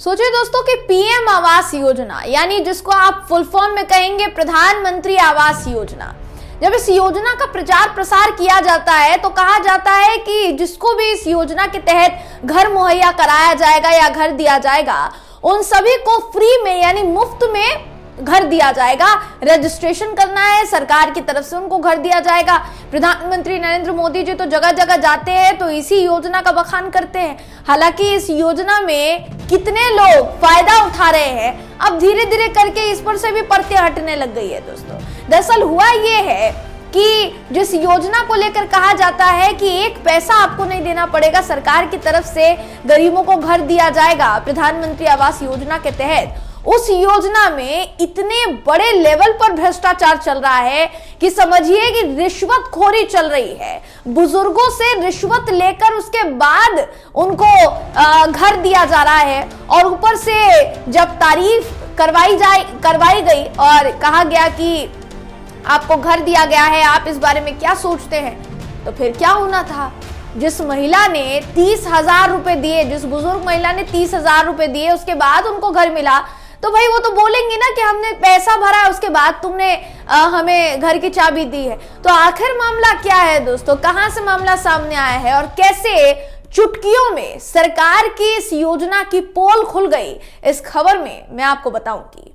सोचिए दोस्तों कि पीएम आवास योजना, यानी जिसको आप फुल फॉर्म में कहेंगे प्रधानमंत्री आवास योजना, जब इस योजना का प्रचार प्रसार किया जाता है तो कहा जाता है कि जिसको भी इस योजना के तहत घर मुहैया कराया जाएगा या घर दिया जाएगा, उन सभी को फ्री में यानी मुफ्त में घर दिया जाएगा। रजिस्ट्रेशन करना है, सरकार की तरफ से उनको घर दिया जाएगा। प्रधानमंत्री नरेंद्र मोदी जी तो जगह जगह जाते हैं तो इसी योजना का बखान करते हैं। हालांकि इस योजना में कितने लोग फायदा उठा रहे हैं, अब धीरे धीरे करके इस पर से भी परतें हटने लग गई है दोस्तों। दरअसल हुआ ये है कि जिस योजना को लेकर कहा जाता है कि एक पैसा आपको नहीं देना पड़ेगा, सरकार की तरफ से गरीबों को घर दिया जाएगा प्रधानमंत्री आवास योजना के तहत, उस योजना में इतने बड़े लेवल पर भ्रष्टाचार चल रहा है कि समझिए कि रिश्वतखोरी चल रही है। बुजुर्गों से रिश्वत लेकर उसके बाद उनको घर दिया जा रहा है और ऊपर से जब तारीफ करवाई गई और कहा गया कि आपको घर दिया गया है, आप इस बारे में क्या सोचते हैं, तो फिर क्या होना था। जिस महिला ने 30,000 रुपए दिए, जिस बुजुर्ग महिला ने 30,000 रुपए दिए, उसके बाद उनको घर मिला, तो भाई वो तो बोलेंगे ना कि हमने पैसा भरा है, उसके बाद तुमने हमें घर की चाबी दी है। तो आखिर मामला क्या है दोस्तों, कहां से मामला सामने आया है और कैसे चुटकियों में सरकार की इस योजना की पोल खुल गई, इस खबर में मैं आपको बताऊंगी।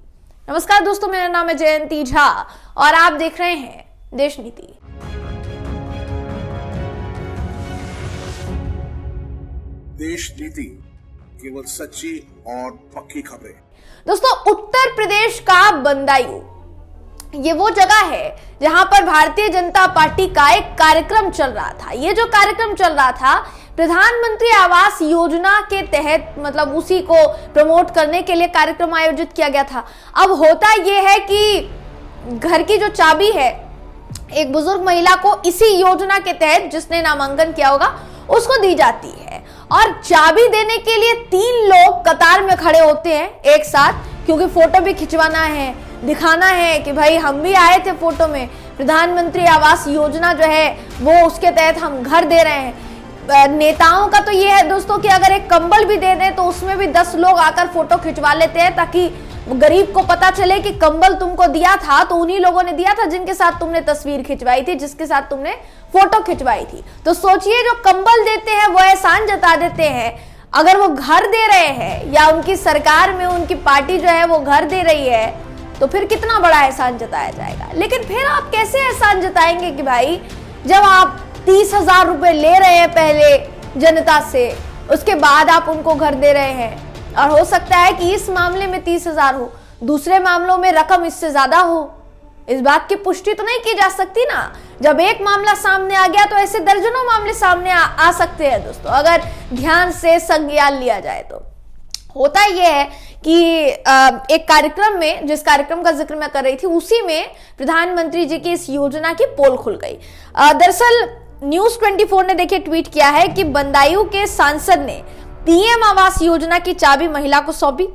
नमस्कार दोस्तों, मेरा नाम है जयंती झा और आप देख रहे हैं देश नीति। देश नीति, केवल सच्ची और पक्की खबरें। दोस्तों, उत्तर प्रदेश का बदायूं ये वो जगह है जहां पर भारतीय जनता पार्टी का एक कार्यक्रम चल रहा था। ये जो कार्यक्रम चल रहा था प्रधानमंत्री आवास योजना के तहत, मतलब उसी को प्रमोट करने के लिए कार्यक्रम आयोजित किया गया था। अब होता यह है कि घर की जो चाबी है एक बुजुर्ग महिला को इसी योजना के तहत जिसने नामांकन किया होगा उसको दी जाती है और चाबी देने के लिए 3 लोग कतार में खड़े होते हैं एक साथ, क्योंकि फोटो भी खिंचवाना है, दिखाना है कि भाई हम भी आए थे फोटो में, प्रधानमंत्री आवास योजना जो है वो उसके तहत हम घर दे रहे हैं। नेताओं का तो ये है दोस्तों कि अगर एक कंबल भी दे दें तो उसमें भी 10 लोग आकर फोटो खिंचवा लेते हैं ताकि गरीब को पता चले कि कंबल तुमको दिया था तो उन्हीं लोगों ने दिया था जिनके साथ तुमने तस्वीर खिंचवाई थी, जिसके साथ तुमने फोटो खिंचवाई थी। तो सोचिए, जो कंबल देते हैं वो एहसान जता देते हैं, अगर वो घर दे रहे हैं या उनकी सरकार में उनकी पार्टी जो है वो घर दे रही है तो फिर कितना बड़ा एहसान जताया जाएगा। लेकिन फिर आप कैसे एहसान जताएंगे कि भाई जब आप 30,000 रुपए ले रहे हैं पहले जनता से, उसके बाद आप उनको घर दे रहे हैं, और हो सकता है कि इस मामले में 30,000 हो, दूसरे मामलों में रकम इससे ज्यादा हो। इस बात की पुष्टि तो नहीं की जा सकती ना। जब एक मामला सामने आ गया तो ऐसे दर्जनों मामले सामने आ सकते हैं दोस्तों, अगर ध्यान से संज्ञान लिया जाए तो। होता यह है कि एक कार्यक्रम में, जिस कार्यक्रम का जिक्र मैं कर रही थी, उसी में प्रधानमंत्री जी की इस योजना की पोल खुल गई। दरअसल न्यूज 24 ने देखिए ट्वीट किया है कि बदायूं के सांसद ने पीएम आवास योजना की चाबी महिला को सौंपी।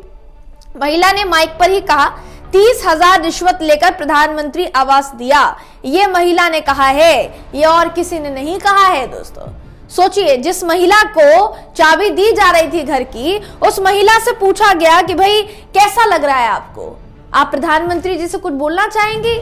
महिला ने माइक पर ही कहा 30,000 रिश्वत लेकर प्रधानमंत्री आवास दिया, ये महिला ने कहा है, ये और किसी ने नहीं कहा है दोस्तों। सोचिए, जिस महिला को चाबी दी जा रही थी घर की, उस महिला से पूछा गया कि भाई कैसा लग रहा है आपको, आप प्रधानमंत्री जी से कुछ बोलना चाहेंगी,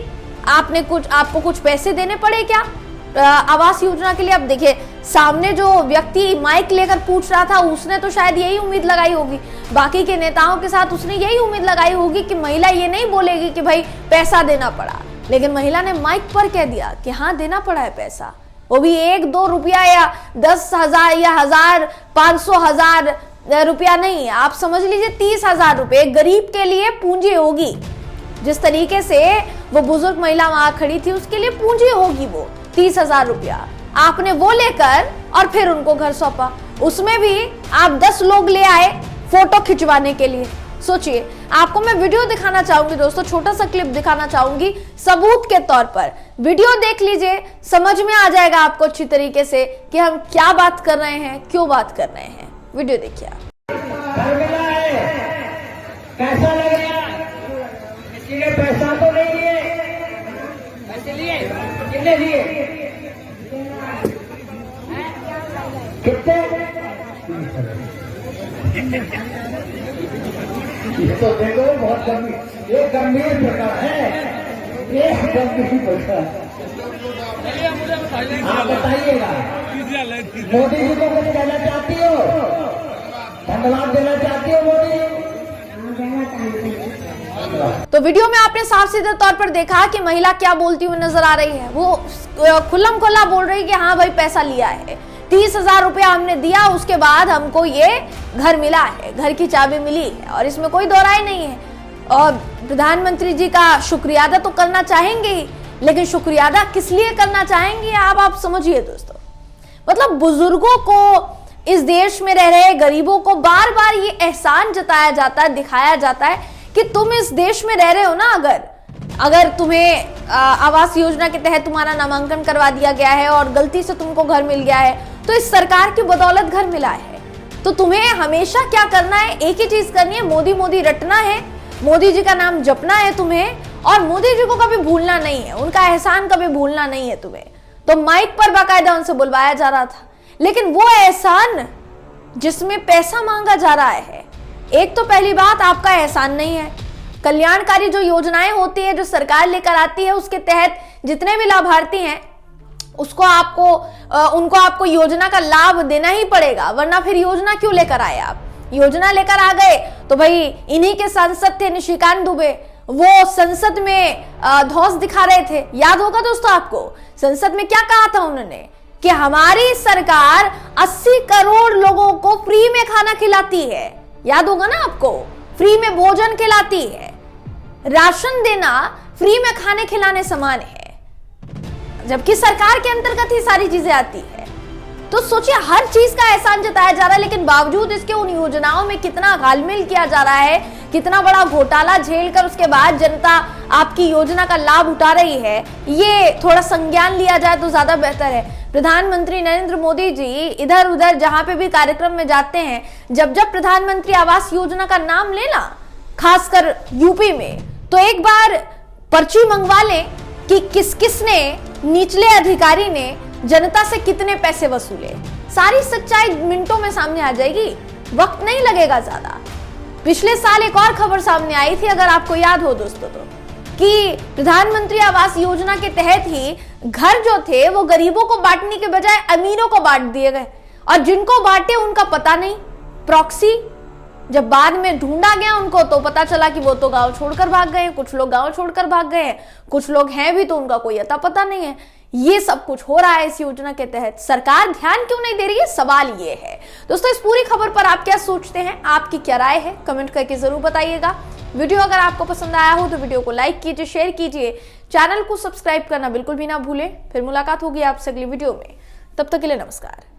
आपको कुछ पैसे देने पड़े क्या आवास योजना के लिए। अब देखिए, सामने जो व्यक्ति माइक लेकर पूछ रहा था उसने तो शायद यही उम्मीद लगाई होगी, बाकी के नेताओं के साथ उसने यही उम्मीद लगाई होगी कि महिला ये नहीं बोलेगी कि भाई पैसा देना पड़ा, लेकिन महिला ने माइक पर कह दिया कि हाँ देना पड़ा है पैसा, वो भी 1-2 रुपया या 10,000 या 1,000, 500,000 रुपया नहीं, आप समझ लीजिए 30,000 रुपये गरीब के लिए पूंजी होगी। जिस तरीके से वो बुजुर्ग महिला वहां खड़ी थी उसके लिए पूंजी होगी वो 30,000 रुपया। आपने वो लेकर और फिर उनको घर सौंपा, उसमें भी आप 10 लोग ले आए फोटो खिंचवाने के लिए। सोचिए, आपको मैं वीडियो दिखाना चाहूंगी दोस्तों, छोटा सा क्लिप दिखाना चाहूंगी सबूत के तौर पर। वीडियो देख लीजिए, समझ में आ जाएगा आपको अच्छी तरीके से कि हम क्या बात कर रहे हैं, क्यों बात कर रहे हैं। वीडियो देखिए। कैसा लग रहा? किसी पैसा तो नहीं लिए? पैसे लिए? कितने लिए? कितने? ये तो देखो बहुत गंभीर, ये गंभीर प्रकार है, ये गंभीर प्रकार। आप बताइएगा, मोदी जी को कुछ कहना चाहती हो, धन्यवाद देना चाहती हो मोदी जी? तो वीडियो में आपने साफ सीधे तौर पर देखा कि महिला क्या बोलती हुई नजर आ रही है। वो खुल्लम खुल्ला बोल रही है कि हाँ भाई पैसा लिया है, 30,000 रुपया हमने दिया, उसके बाद हमको ये घर मिला है, घर की चाबी मिली है, और इसमें कोई दो राय नहीं है। और प्रधानमंत्री जी का शुक्रिया अदा तो करना चाहेंगे ही, लेकिन शुक्रिया अदा किस लिए करना चाहेंगे आप समझिए दोस्तों। मतलब बुजुर्गों को, इस देश में रह रहे गरीबों को बार बार ये एहसान जताया जाता है, दिखाया जाता है कि तुम इस देश में रह रहे हो ना, अगर तुम्हें आवास योजना के तहत तुम्हारा नामांकन करवा दिया गया है और गलती से तुमको घर मिल गया है, तो इस सरकार की बदौलत घर मिला है, तो तुम्हें हमेशा क्या करना है, एक ही चीज करनी है, मोदी मोदी रटना है, मोदी जी का नाम जपना है तुम्हें, और मोदी जी को कभी भूलना नहीं है, उनका एहसान कभी भूलना नहीं है तुम्हें। तो माइक पर बाकायदा उनसे बुलवाया जा रहा था, लेकिन वो एहसान जिसमें पैसा मांगा जा रहा है, एक तो पहली बात आपका एहसान नहीं है। कल्याणकारी जो योजनाएं होती है, जो सरकार लेकर आती है, उसके तहत जितने भी लाभार्थी हैं उनको आपको योजना का लाभ देना ही पड़ेगा, वरना फिर योजना क्यों लेकर आए आप? योजना लेकर आ गए तो भाई इन्हीं के सांसद थे निशिकांत दुबे, वो संसद में धौंस दिखा रहे थे। याद होगा दोस्तों आपको, संसद में क्या कहा था उन्होंने कि हमारी सरकार 80 करोड़ लोगों को फ्री में खाना खिलाती है। याद होगा ना आपको, फ्री में भोजन खिलाती है। राशन देना फ्री में खाने खिलाने समान है, जबकि सरकार के अंतर्गत ही सारी चीजें आती है। तो सोचिए, हर चीज का एहसान जताया जा रहा है, लेकिन बावजूद इसके उन योजनाओं में कितना घालमेल किया जा रहा है, कितना बड़ा घोटाला झेलकर उसके बाद जनता आपकी योजना का लाभ उठा रही है, ये थोड़ा संज्ञान लिया जाए तो ज्यादा बेहतर है। प्रधानमंत्री नरेंद्र मोदी जी इधर उधर जहां पे भी कार्यक्रम में जाते हैं, जब प्रधानमंत्री आवास योजना का नाम लेना, खासकर यूपी में, तो एक बार पर्ची मंगवा लें कि किस किस ने, निचले अधिकारी ने जनता से कितने पैसे वसूले। सारी सच्चाई मिनटों में सामने आ जाएगी, वक्त नहीं लगेगा ज्यादा। पिछले साल एक और खबर सामने आई थी, अगर आपको याद हो दोस्तों, तो कि प्रधानमंत्री आवास योजना के तहत ही घर जो थे वो गरीबों को बांटने के बजाय अमीरों को बांट दिए गए, और जिनको बांटे उनका पता नहीं। प्रॉक्सी जब बाद में ढूंढा गया उनको, तो पता चला कि वो तो गांव छोड़कर भाग गए, कुछ लोग गांव छोड़कर भाग गए, कुछ लोग हैं भी तो उनका कोई अता पता नहीं है। ये सब कुछ हो रहा है इस योजना के तहत, सरकार ध्यान क्यों नहीं दे रही है, सवाल ये है। दोस्तों, इस पूरी खबर पर आप क्या सोचते हैं, आपकी क्या राय है, कमेंट करके जरूर बताइएगा। वीडियो अगर आपको पसंद आया हो तो वीडियो को लाइक कीजिए, शेयर कीजिए, चैनल को सब्सक्राइब करना बिल्कुल भी ना भूलें। फिर मुलाकात होगी आपसे अगली वीडियो में, तब तक के लिए नमस्कार।